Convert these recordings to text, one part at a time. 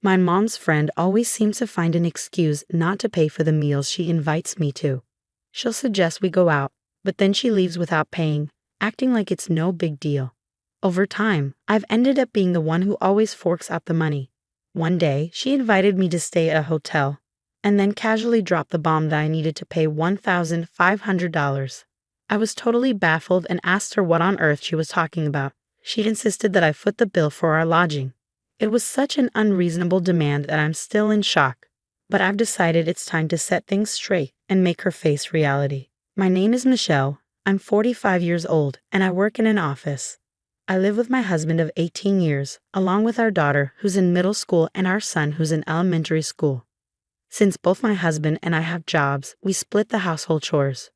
My mom's friend always seems to find an excuse not to pay for the meals she invites me to. She'll suggest we go out, but then she leaves without paying, acting like it's no big deal. Over time, I've ended up being the one who always forks out the money. One day, she invited me to stay at a hotel, and then casually dropped the bomb that I needed to pay $1,500. I was totally baffled and asked her what on earth she was talking about. She insisted that I foot the bill for our lodging. It was such an unreasonable demand that I'm still in shock, but I've decided it's time to set things straight and make her face reality. My name is Michelle, I'm 45 years old, and I work in an office. I live with my husband of 18 years, along with our daughter who's in middle school and our son who's in elementary school. Since both my husband and I have jobs, we split the household chores.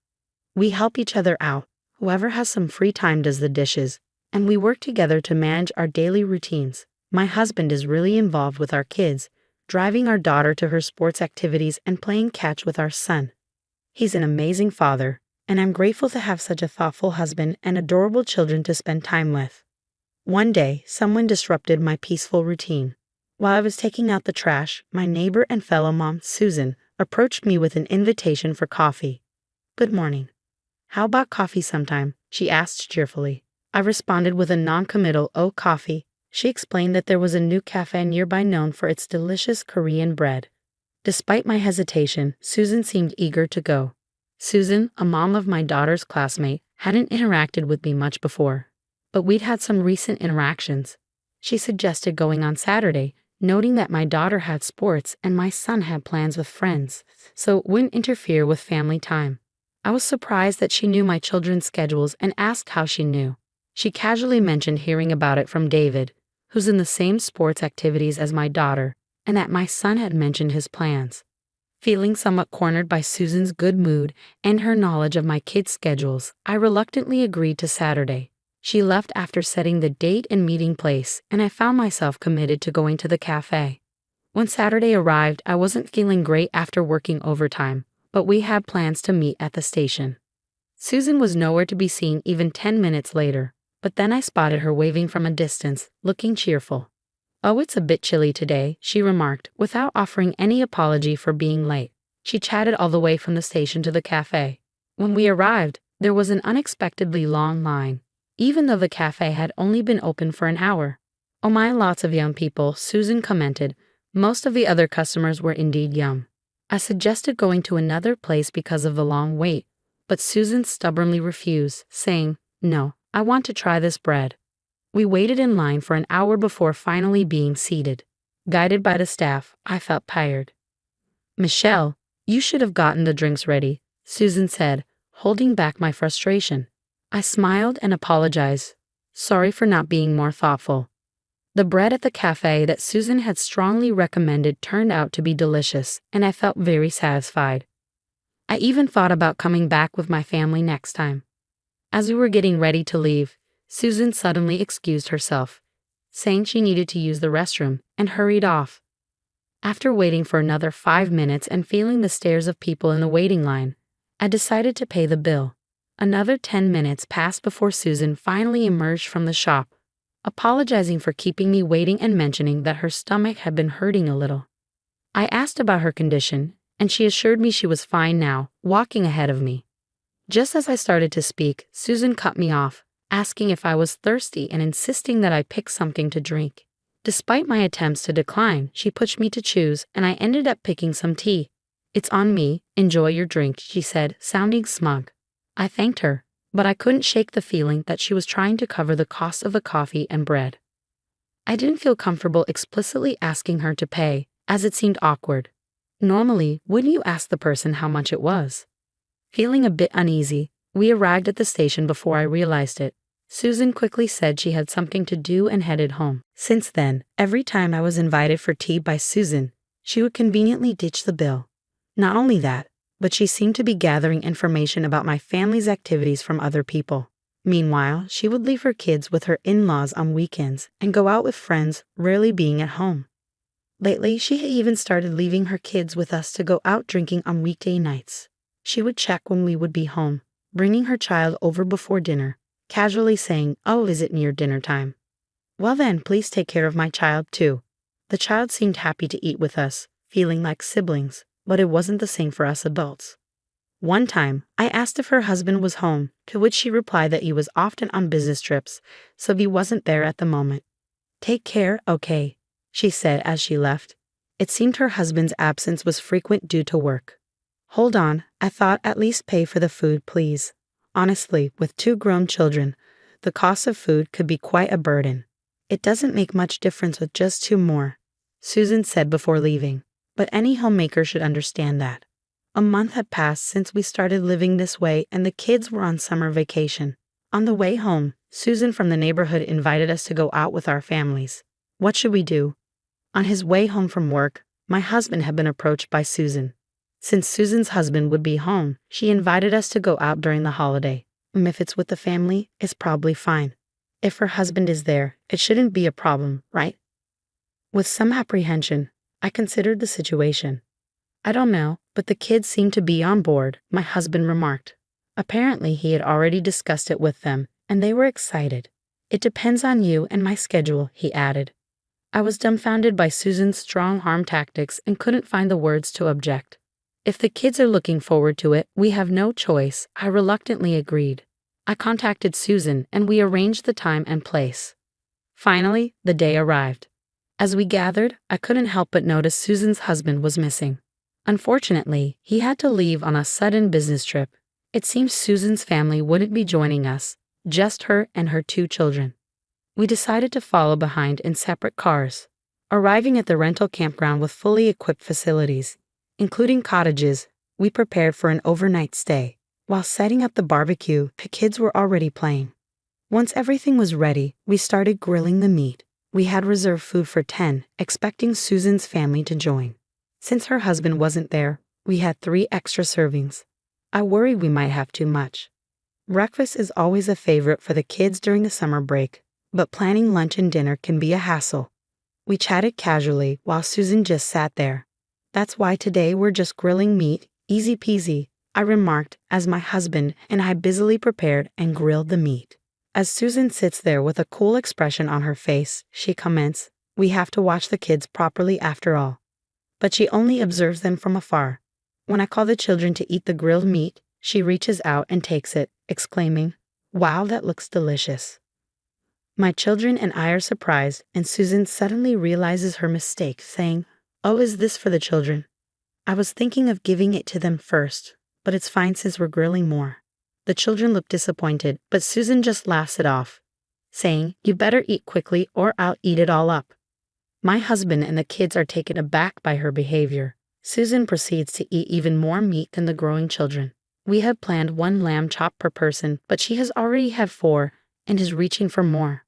We help each other out. Whoever has some free time does the dishes, and we work together to manage our daily routines. My husband is really involved with our kids, driving our daughter to her sports activities and playing catch with our son. He's an amazing father, and I'm grateful to have such a thoughtful husband and adorable children to spend time with. One day, someone disrupted my peaceful routine. While I was taking out the trash, my neighbor and fellow mom, Susan, approached me with an invitation for coffee. "Good morning. How about coffee sometime?" she asked cheerfully. I responded with a non-committal, "Oh, coffee." She explained that there was a new cafe nearby known for its delicious Korean bread. Despite my hesitation, Susan seemed eager to go. Susan, a mom of my daughter's classmate, hadn't interacted with me much before, but we'd had some recent interactions. She suggested going on Saturday, noting that my daughter had sports and my son had plans with friends, so it wouldn't interfere with family time. I was surprised that she knew my children's schedules and asked how she knew. She casually mentioned hearing about it from David, who's in the same sports activities as my daughter, and that my son had mentioned his plans. Feeling somewhat cornered by Susan's good mood and her knowledge of my kids' schedules, I reluctantly agreed to Saturday. She left after setting the date and meeting place, and I found myself committed to going to the cafe. When Saturday arrived, I wasn't feeling great after working overtime, but we had plans to meet at the station. Susan was nowhere to be seen even 10 minutes later, but then I spotted her waving from a distance, looking cheerful. "Oh, it's a bit chilly today," she remarked, without offering any apology for being late. She chatted all the way from the station to the cafe. When we arrived, there was an unexpectedly long line, even though the cafe had only been open for an hour. "Oh my, lots of young people," Susan commented. Most of the other customers were indeed young. I suggested going to another place because of the long wait, but Susan stubbornly refused, saying, "No, I want to try this bread." We waited in line for an hour before finally being seated. Guided by the staff, I felt tired. "Michelle, you should have gotten the drinks ready," Susan said, holding back my frustration. I smiled and apologized. Sorry for not being more thoughtful. The bread at the cafe that Susan had strongly recommended turned out to be delicious, and I felt very satisfied. I even thought about coming back with my family next time. As we were getting ready to leave, Susan suddenly excused herself, saying she needed to use the restroom, and hurried off. After waiting for another 5 minutes and feeling the stares of people in the waiting line, I decided to pay the bill. Another 10 minutes passed before Susan finally emerged from the shop, apologizing for keeping me waiting and mentioning that her stomach had been hurting a little. I asked about her condition, and she assured me she was fine now, walking ahead of me. Just as I started to speak, Susan cut me off, asking if I was thirsty and insisting that I pick something to drink. Despite my attempts to decline, she pushed me to choose, and I ended up picking some tea. "It's on me, enjoy your drink," she said, sounding smug. I thanked her, but I couldn't shake the feeling that she was trying to cover the cost of the coffee and bread. I didn't feel comfortable explicitly asking her to pay, as it seemed awkward. Normally, wouldn't you ask the person how much it was? Feeling a bit uneasy, we arrived at the station before I realized it. Susan quickly said she had something to do and headed home. Since then, every time I was invited for tea by Susan, she would conveniently ditch the bill. Not only that, but she seemed to be gathering information about my family's activities from other people. Meanwhile, she would leave her kids with her in-laws on weekends and go out with friends, rarely being at home. Lately, she had even started leaving her kids with us to go out drinking on weekday nights. She would check when we would be home, bringing her child over before dinner, casually saying, "I'll visit near dinner time." "Well then, please take care of my child too." The child seemed happy to eat with us, feeling like siblings, but it wasn't the same for us adults. One time, I asked if her husband was home, to which she replied that he was often on business trips, so he wasn't there at the moment. "Take care, okay," she said as she left. It seemed her husband's absence was frequent due to work. "Hold on, I thought at least pay for the food, please." Honestly, with 2 grown children, the cost of food could be quite a burden. "It doesn't make much difference with just 2 more," Susan said before leaving, but any homemaker should understand that. A month had passed since we started living this way and the kids were on summer vacation. On the way home, Susan from the neighborhood invited us to go out with our families. What should we do? On his way home from work, my husband had been approached by Susan. Since Susan's husband would be home, she invited us to go out during the holiday. If it's with the family, it's probably fine. If her husband is there, it shouldn't be a problem, right? With some apprehension, I considered the situation. "I don't know, but the kids seem to be on board," my husband remarked. Apparently, he had already discussed it with them, and they were excited. "It depends on you and my schedule," he added. I was dumbfounded by Susan's strong-arm tactics and couldn't find the words to object. "If the kids are looking forward to it, we have no choice," I reluctantly agreed. I contacted Susan and we arranged the time and place. Finally, the day arrived. As we gathered, I couldn't help but notice Susan's husband was missing. Unfortunately, he had to leave on a sudden business trip. It seems Susan's family wouldn't be joining us, just her and her 2 children. We decided to follow behind in separate cars. Arriving at the rental campground with fully equipped facilities, including cottages, we prepared for an overnight stay. While setting up the barbecue, the kids were already playing. Once everything was ready, we started grilling the meat. We had reserved food for 10, expecting Susan's family to join. Since her husband wasn't there, we had 3 extra servings. I worried we might have too much. Breakfast is always a favorite for the kids during the summer break, but planning lunch and dinner can be a hassle. We chatted casually while Susan just sat there. "That's why today we're just grilling meat, easy peasy," I remarked as my husband and I busily prepared and grilled the meat. As Susan sits there with a cool expression on her face, she comments, "We have to watch the kids properly after all." But she only observes them from afar. When I call the children to eat the grilled meat, she reaches out and takes it, exclaiming, "Wow, that looks delicious." My children and I are surprised, and Susan suddenly realizes her mistake, saying, "Oh, is this for the children? I was thinking of giving it to them first, but it's fine since we're grilling more." The children look disappointed, but Susan just laughs it off, saying, "You better eat quickly or I'll eat it all up." My husband and the kids are taken aback by her behavior. Susan proceeds to eat even more meat than the growing children. We had planned 1 lamb chop per person, but she has already had 4 and is reaching for more.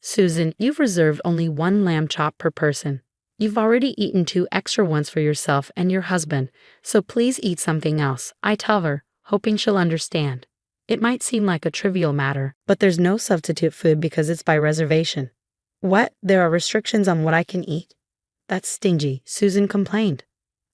"Susan, you've reserved only 1 lamb chop per person. You've already eaten 2 extra ones for yourself and your husband, so please eat something else," I tell her, hoping she'll understand. It might seem like a trivial matter, but there's no substitute food because it's by reservation. "What? There are restrictions on what I can eat?" "That's stingy," Susan complained.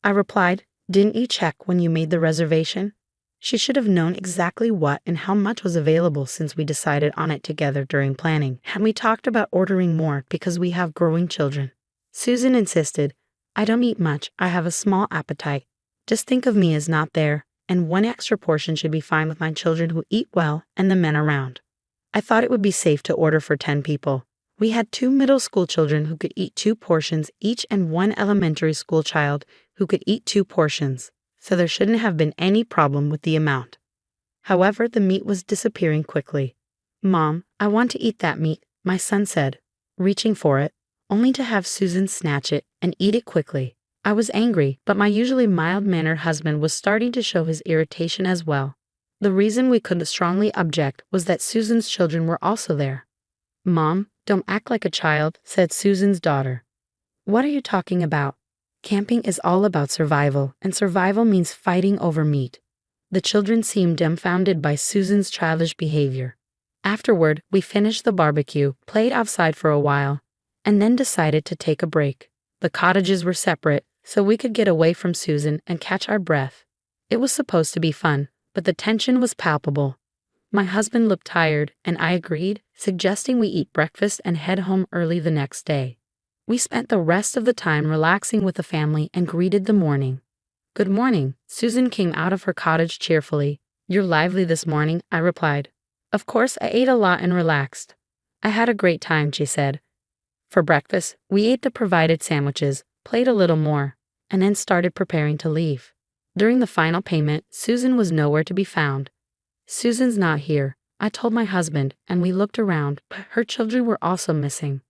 I replied, "Didn't you check when you made the reservation?" She should have known exactly what and how much was available since we decided on it together during planning, and we talked about ordering more because we have growing children. Susan insisted, "I don't eat much, I have a small appetite. Just think of me as not there, and 1 extra portion should be fine with my children who eat well and the men around." I thought it would be safe to order for 10 people. We had 2 middle school children who could eat 2 portions each and 1 elementary school child who could eat 2 portions, so there shouldn't have been any problem with the amount. However, the meat was disappearing quickly. "Mom, I want to eat that meat," my son said, reaching for it, only to have Susan snatch it and eat it quickly. I was angry, but my usually mild-mannered husband was starting to show his irritation as well. The reason we couldn't strongly object was that Susan's children were also there. "Mom, don't act like a child," said Susan's daughter. "What are you talking about? Camping is all about survival, and survival means fighting over meat." The children seemed dumbfounded by Susan's childish behavior. Afterward, we finished the barbecue, played outside for a while, and then decided to take a break. The cottages were separate, so we could get away from Susan and catch our breath. It was supposed to be fun, but the tension was palpable. My husband looked tired, and I agreed, suggesting we eat breakfast and head home early the next day. We spent the rest of the time relaxing with the family and greeted the morning. Good morning. Susan came out of her cottage cheerfully. You're lively this morning, I replied. Of course, I ate a lot and relaxed. I had a great time, she said. For breakfast, we ate the provided sandwiches, played a little more, and then started preparing to leave. During the final payment, Susan was nowhere to be found. Susan's not here, I told my husband, and we looked around, but her children were also missing.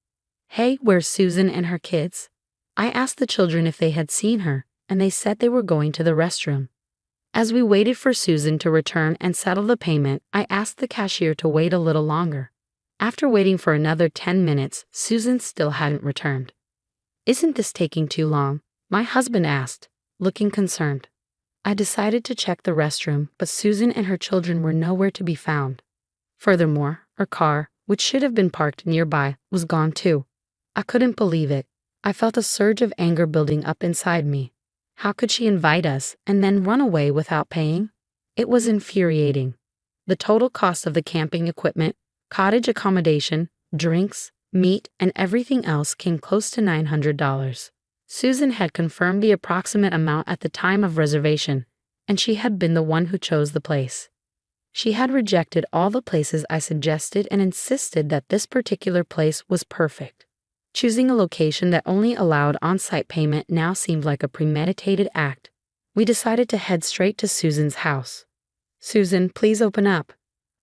Hey, where's Susan and her kids? I asked the children if they had seen her, and they said they were going to the restroom. As we waited for Susan to return and settle the payment, I asked the cashier to wait a little longer. After waiting for another 10 minutes, Susan still hadn't returned. Isn't this taking too long? My husband asked, looking concerned. I decided to check the restroom, but Susan and her children were nowhere to be found. Furthermore, her car, which should have been parked nearby, was gone too. I couldn't believe it. I felt a surge of anger building up inside me. How could she invite us and then run away without paying? It was infuriating. The total cost of the camping equipment, cottage accommodation, drinks, meat, and everything else came close to $900. Susan had confirmed the approximate amount at the time of reservation, and she had been the one who chose the place. She had rejected all the places I suggested and insisted that this particular place was perfect. Choosing a location that only allowed on-site payment now seemed like a premeditated act. We decided to head straight to Susan's house. Susan, please open up.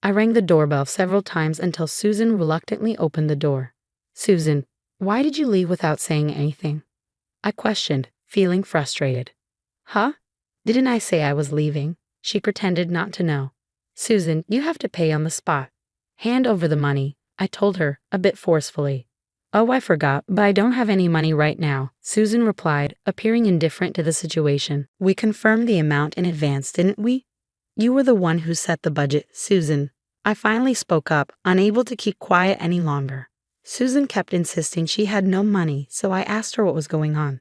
I rang the doorbell several times until Susan reluctantly opened the door. Susan, why did you leave without saying anything? I questioned, feeling frustrated. Huh? Didn't I say I was leaving? She pretended not to know. Susan, you have to pay on the spot. Hand over the money, I told her, a bit forcefully. Oh, I forgot, but I don't have any money right now, Susan replied, appearing indifferent to the situation. We confirmed the amount in advance, didn't we? You were the one who set the budget, Susan. I finally spoke up, unable to keep quiet any longer. Susan kept insisting she had no money, so I asked her what was going on.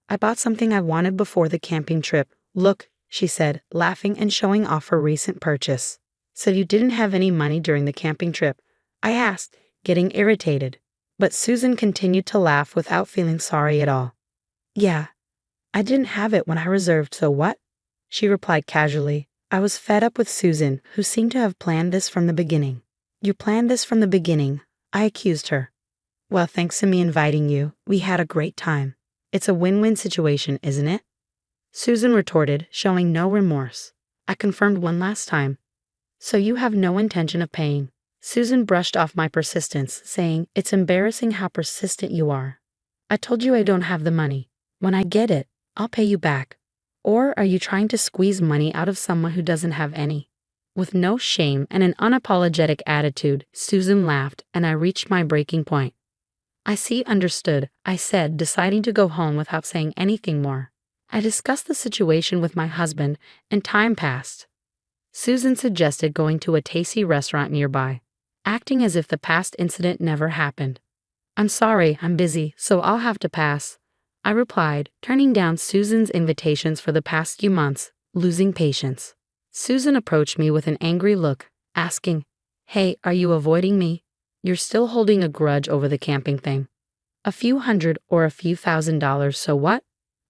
I bought something I wanted before the camping trip. Look, she said, laughing and showing off her recent purchase. So you didn't have any money during the camping trip? I asked, getting irritated. But Susan continued to laugh without feeling sorry at all. Yeah, I didn't have it when I reserved, so what? She replied casually. I was fed up with Susan, who seemed to have planned this from the beginning. You planned this from the beginning, I accused her. Well, thanks to me inviting you, we had a great time. It's a win-win situation, isn't it? Susan retorted, showing no remorse. I confirmed one last time. So you have no intention of paying? Susan brushed off my persistence, saying, It's embarrassing how persistent you are. I told you I don't have the money. When I get it, I'll pay you back. Or are you trying to squeeze money out of someone who doesn't have any? With no shame and an unapologetic attitude, Susan laughed, and I reached my breaking point. I see, understood, I said, deciding to go home without saying anything more. I discussed the situation with my husband, and time passed. Susan suggested going to a tasty restaurant nearby, acting as if the past incident never happened. I'm sorry, I'm busy, so I'll have to pass, I replied, turning down Susan's invitations for the past few months, losing patience. Susan approached me with an angry look, asking, Hey, are you avoiding me? You're still holding a grudge over the camping thing. A few $100 or a few $1,000, so what?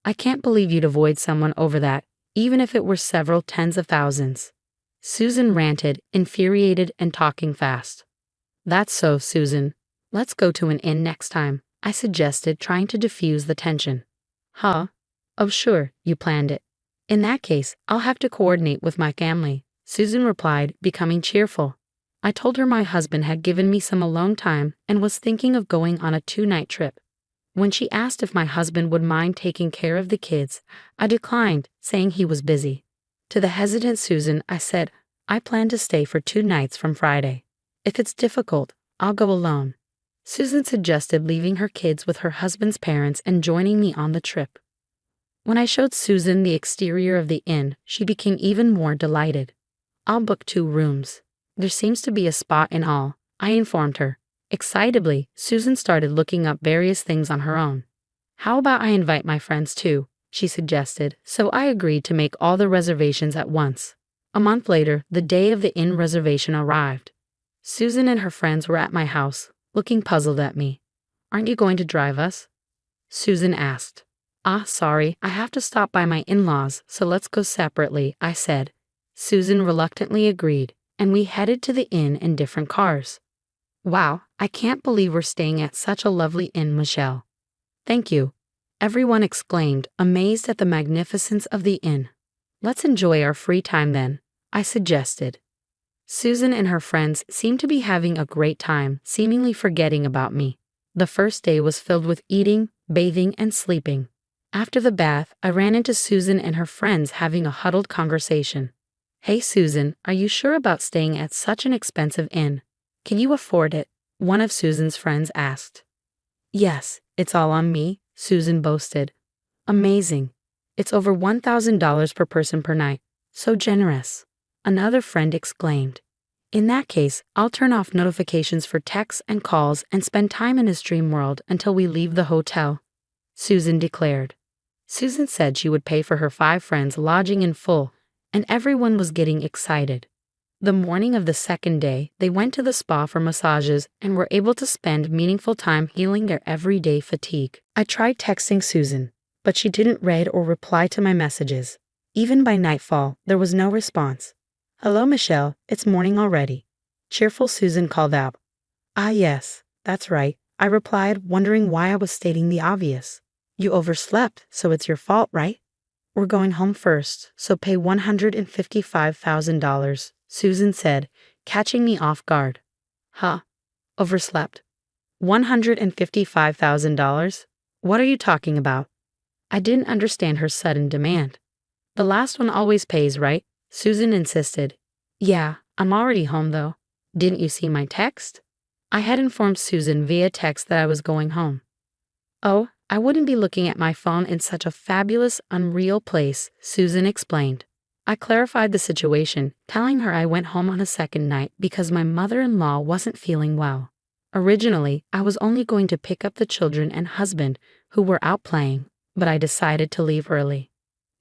I can't believe you'd avoid someone over that, even if it were several tens of thousands. Susan ranted, infuriated and talking fast. That's so, Susan. Let's go to an inn next time, I suggested, trying to diffuse the tension. Huh? Oh sure, you planned it. In that case, I'll have to coordinate with my family, Susan replied, becoming cheerful. I told her my husband had given me some alone time and was thinking of going on a 2-night trip. When she asked if my husband would mind taking care of the kids, I declined, saying he was busy. To the hesitant Susan, I said, I plan to stay for 2 nights from Friday. If it's difficult, I'll go alone. Susan suggested leaving her kids with her husband's parents and joining me on the trip. When I showed Susan the exterior of the inn, she became even more delighted. I'll book 2 rooms. There seems to be a spot in all, I informed her. Excitedly, Susan started looking up various things on her own. How about I invite my friends too, she suggested, so I agreed to make all the reservations at once. A month later, the day of the inn reservation arrived. Susan and her friends were at my house, looking puzzled at me. Aren't you going to drive us? Susan asked. Sorry, I have to stop by my in-laws, so let's go separately, I said. Susan reluctantly agreed, and we headed to the inn in different cars. Wow, I can't believe we're staying at such a lovely inn, Michelle. Thank you, everyone exclaimed, amazed at the magnificence of the inn. Let's enjoy our free time then, I suggested. Susan and her friends seemed to be having a great time, seemingly forgetting about me. The first day was filled with eating, bathing, and sleeping. After the bath, I ran into Susan and her friends having a huddled conversation. Hey Susan, are you sure about staying at such an expensive inn? Can you afford it? One of Susan's friends asked. Yes, it's all on me, Susan boasted. Amazing. It's over $1,000 per person per night. So generous. Another friend exclaimed. In that case, I'll turn off notifications for texts and calls and spend time in his dream world until we leave the hotel, Susan declared. Susan said she would pay for her 5 friends lodging in full, and everyone was getting excited. The morning of the second day, they went to the spa for massages and were able to spend meaningful time healing their everyday fatigue. I tried texting Susan, but she didn't read or reply to my messages. Even by nightfall, there was no response. Hello, Michelle, it's morning already. Cheerful Susan called out. Yes, that's right, I replied, wondering why I was stating the obvious. You overslept, so it's your fault, right? We're going home first, so pay $155,000, Susan said, catching me off guard. Huh? Overslept? $155,000? What are you talking about? I didn't understand her sudden demand. The last one always pays, right? Susan insisted. Yeah, I'm already home though. Didn't you see my text? I had informed Susan via text that I was going home. Oh, I wouldn't be looking at my phone in such a fabulous, unreal place, Susan explained. I clarified the situation, telling her I went home on a second night because my mother-in-law wasn't feeling well. Originally, I was only going to pick up the children and husband, who were out playing, but I decided to leave early.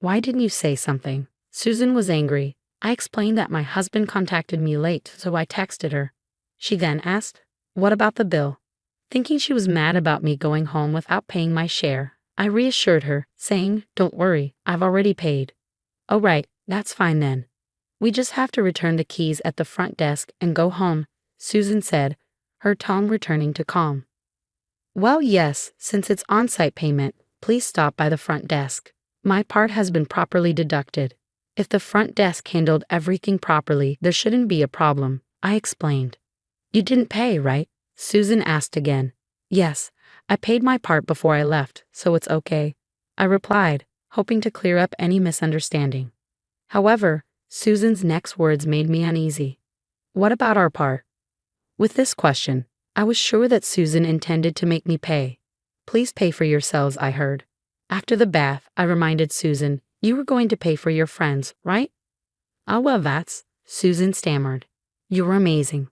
Why didn't you say something? Susan was angry. I explained that my husband contacted me late, so I texted her. She then asked, what about the bill? Thinking she was mad about me going home without paying my share, I reassured her, saying, don't worry, I've already paid. Oh right, that's fine then. We just have to return the keys at the front desk and go home, Susan said, her tone returning to calm. Well, yes, since it's on-site payment, please stop by the front desk. My part has been properly deducted. If the front desk handled everything properly, there shouldn't be a problem, I explained. You didn't pay, right? Susan asked again. Yes, I paid my part before I left, so it's okay, I replied, hoping to clear up any misunderstanding. However, Susan's next words made me uneasy. What about our part? With this question, I was sure that Susan intended to make me pay. Please pay for yourselves, I heard. After the bath, I reminded Susan, you were going to pay for your friends, right? Well, that's, Susan stammered. You were amazing.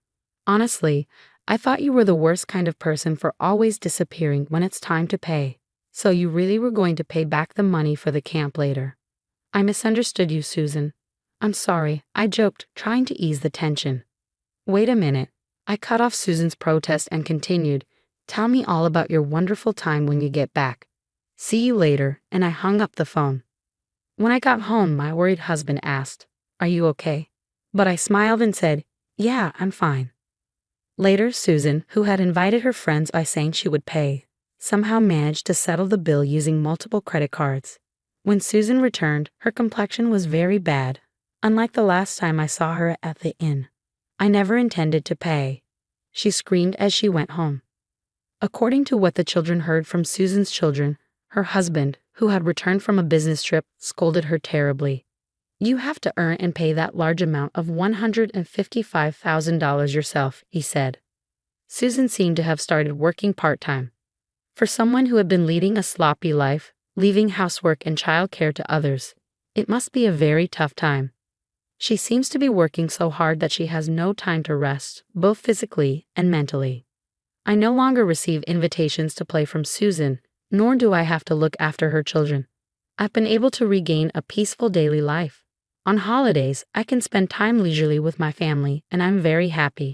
Honestly, I thought you were the worst kind of person for always disappearing when it's time to pay. So you really were going to pay back the money for the camp later. I misunderstood you, Susan. I'm sorry, I joked, trying to ease the tension. Wait a minute. I cut off Susan's protest and continued, tell me all about your wonderful time when you get back. See you later, and I hung up the phone. When I got home, my worried husband asked, are you okay? But I smiled and said, yeah, I'm fine. Later, Susan, who had invited her friends by saying she would pay, somehow managed to settle the bill using multiple credit cards. When Susan returned, her complexion was very bad, unlike the last time I saw her at the inn. I never intended to pay, she screamed as she went home. According to what the children heard from Susan's children, her husband, who had returned from a business trip, scolded her terribly. You have to earn and pay that large amount of $155,000 yourself, he said. Susan seemed to have started working part-time. For someone who had been leading a sloppy life, leaving housework and childcare to others, it must be a very tough time. She seems to be working so hard that she has no time to rest, both physically and mentally. I no longer receive invitations to play from Susan, nor do I have to look after her children. I've been able to regain a peaceful daily life. On holidays, I can spend time leisurely with my family, and I'm very happy.